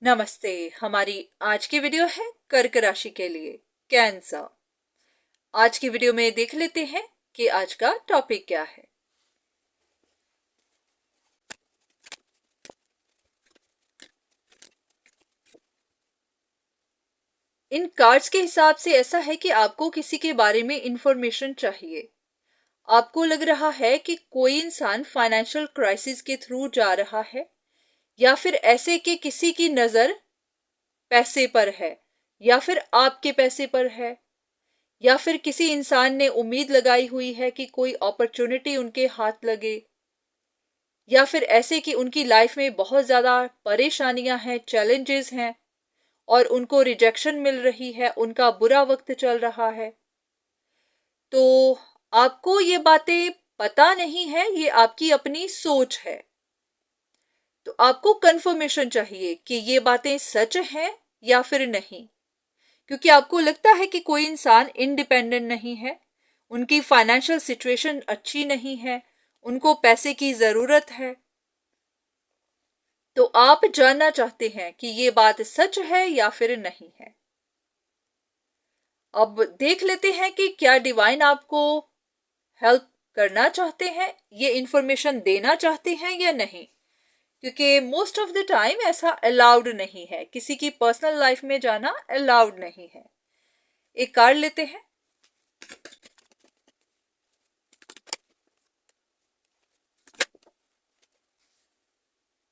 नमस्ते। हमारी आज की वीडियो है कर्क राशि के लिए कैंसर। आज की वीडियो में देख लेते हैं कि आज का टॉपिक क्या है। इन कार्ड्स के हिसाब से ऐसा है कि आपको किसी के बारे में इंफॉर्मेशन चाहिए। आपको लग रहा है कि कोई इंसान फाइनेंशियल क्राइसिस के थ्रू जा रहा है, या फिर ऐसे कि किसी की नजर पैसे पर है, या फिर आपके पैसे पर है, या फिर किसी इंसान ने उम्मीद लगाई हुई है कि कोई अपॉर्चुनिटी उनके हाथ लगे, या फिर ऐसे कि उनकी लाइफ में बहुत ज़्यादा परेशानियां हैं, चैलेंजेस हैं और उनको रिजेक्शन मिल रही है, उनका बुरा वक्त चल रहा है। तो आपको ये बातें पता नहीं है, ये आपकी अपनी सोच है। तो आपको कंफर्मेशन चाहिए कि ये बातें सच हैं या फिर नहीं, क्योंकि आपको लगता है कि कोई इंसान इंडिपेंडेंट नहीं है, उनकी फाइनेंशियल सिचुएशन अच्छी नहीं है, उनको पैसे की ज़रूरत है। तो आप जानना चाहते हैं कि ये बात सच है या फिर नहीं है। अब देख लेते हैं कि क्या डिवाइन आपको हेल्प करना चाहते हैं, ये इंफॉर्मेशन देना चाहते हैं या नहीं, क्योंकि मोस्ट ऑफ द टाइम ऐसा अलाउड नहीं है, किसी की पर्सनल लाइफ में जाना अलाउड नहीं है। एक कार्ड लेते हैं।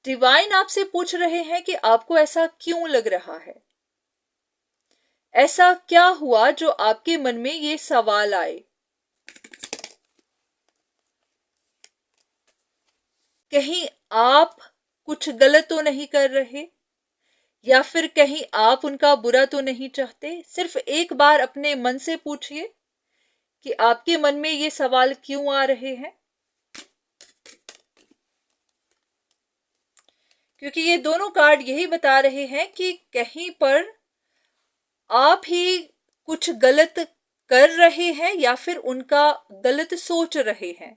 डिवाइन आपसे पूछ रहे हैं कि आपको ऐसा क्यों लग रहा है, ऐसा क्या हुआ जो आपके मन में ये सवाल आए। कहीं आप कुछ गलत तो नहीं कर रहे, या फिर कहीं आप उनका बुरा तो नहीं चाहते। सिर्फ एक बार अपने मन से पूछिए कि आपके मन में ये सवाल क्यों आ रहे हैं, क्योंकि ये दोनों कार्ड यही बता रहे हैं कि कहीं पर आप ही कुछ गलत कर रहे हैं या फिर उनका गलत सोच रहे हैं।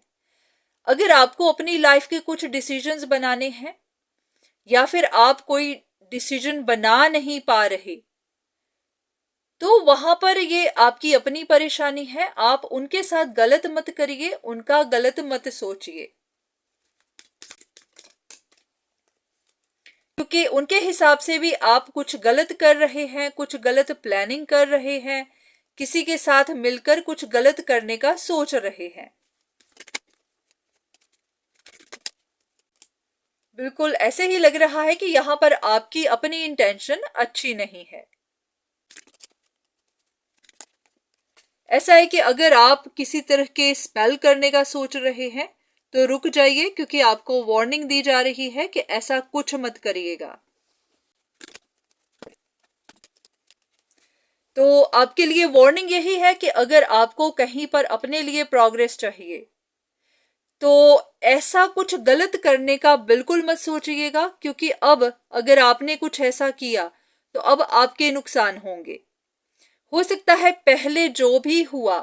अगर आपको अपनी लाइफ के कुछ डिसीजंस बनाने हैं, या फिर आप कोई डिसीजन बना नहीं पा रहे, तो वहां पर ये आपकी अपनी परेशानी है। आप उनके साथ गलत मत करिए, उनका गलत मत सोचिए, क्योंकि उनके हिसाब से भी आप कुछ गलत कर रहे हैं, कुछ गलत प्लानिंग कर रहे हैं, किसी के साथ मिलकर कुछ गलत करने का सोच रहे हैं। बिल्कुल ऐसे ही लग रहा है कि यहां पर आपकी अपनी इंटेंशन अच्छी नहीं है। ऐसा है कि अगर आप किसी तरह के स्पेल करने का सोच रहे हैं तो रुक जाइए, क्योंकि आपको वार्निंग दी जा रही है कि ऐसा कुछ मत करिएगा। तो आपके लिए वार्निंग यही है कि अगर आपको कहीं पर अपने लिए प्रोग्रेस चाहिए, तो ऐसा कुछ गलत करने का बिल्कुल मत सोचिएगा, क्योंकि अब अगर आपने कुछ ऐसा किया तो अब आपके नुकसान होंगे। हो सकता है पहले जो भी हुआ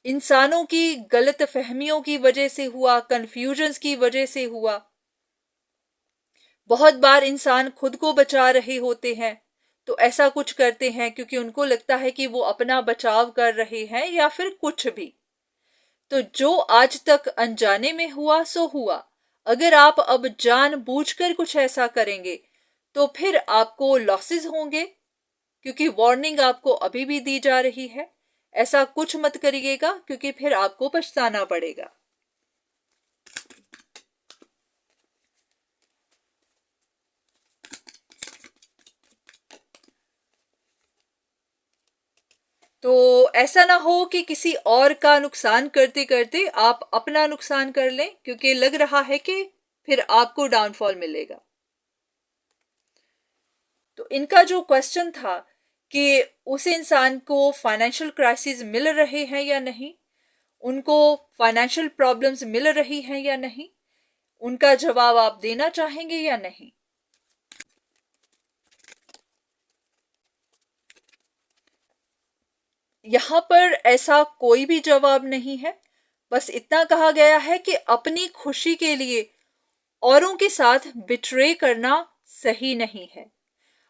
इंसानों की गलत फहमियों की वजह से हुआ, कंफ्यूजन्स की वजह से हुआ। बहुत बार इंसान खुद को बचा रहे होते हैं तो ऐसा कुछ करते हैं क्योंकि उनको लगता है कि वो अपना बचाव कर रहे हैं, या फिर कुछ भी। तो जो आज तक अनजाने में हुआ सो हुआ। अगर आप अब जानबूझकर कुछ ऐसा करेंगे तो फिर आपको लॉसेस होंगे, क्योंकि वार्निंग आपको अभी भी दी जा रही है। ऐसा कुछ मत करिएगा, क्योंकि फिर आपको पछताना पड़ेगा। तो ऐसा ना हो कि किसी और का नुकसान करते करते आप अपना नुकसान कर लें, क्योंकि लग रहा है कि फिर आपको डाउनफॉल मिलेगा। तो इनका जो क्वेश्चन था कि उस इंसान को फाइनेंशियल क्राइसिस मिल रहे हैं या नहीं, उनको फाइनेंशियल प्रॉब्लम्स मिल रही हैं या नहीं, उनका जवाब आप देना चाहेंगे या नहीं। यहां पर ऐसा कोई भी जवाब नहीं है। बस इतना कहा गया है कि अपनी खुशी के लिए औरों के साथ बिट्रे करना सही नहीं है।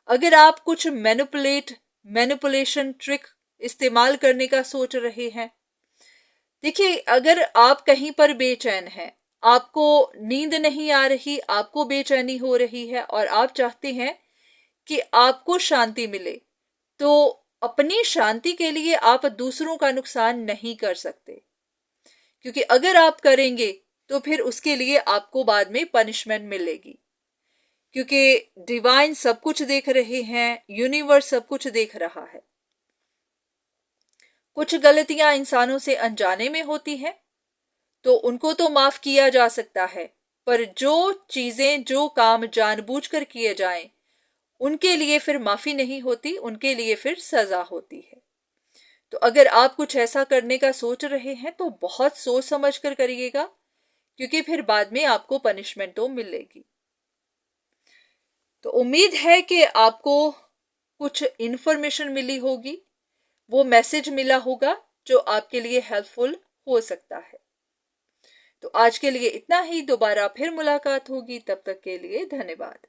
अगर आप कुछ मैनिपुलेशन ट्रिक इस्तेमाल करने का सोच रहे हैं, देखिए, अगर आप कहीं पर बेचैन हैं, आपको नींद नहीं आ रही, आपको बेचैनी हो रही है और आप चाहते हैं कि आपको शांति मिले, तो अपनी शांति के लिए आप दूसरों का नुकसान नहीं कर सकते, क्योंकि अगर आप करेंगे तो फिर उसके लिए आपको बाद में पनिशमेंट मिलेगी, क्योंकि डिवाइन सब कुछ देख रहे हैं, यूनिवर्स सब कुछ देख रहा है। कुछ गलतियां इंसानों से अनजाने में होती हैं, तो उनको तो माफ किया जा सकता है, पर जो चीजें, जो काम जानबूझकर किए जाएं, उनके लिए फिर माफी नहीं होती, उनके लिए फिर सजा होती है। तो अगर आप कुछ ऐसा करने का सोच रहे हैं तो बहुत सोच समझ कर करिएगा, क्योंकि फिर बाद में आपको पनिशमेंट तो मिलेगी। तो उम्मीद है कि आपको कुछ इंफॉर्मेशन मिली होगी, वो मैसेज मिला होगा जो आपके लिए हेल्पफुल हो सकता है। तो आज के लिए इतना ही, दोबारा फिर मुलाकात होगी, तब तक के लिए धन्यवाद।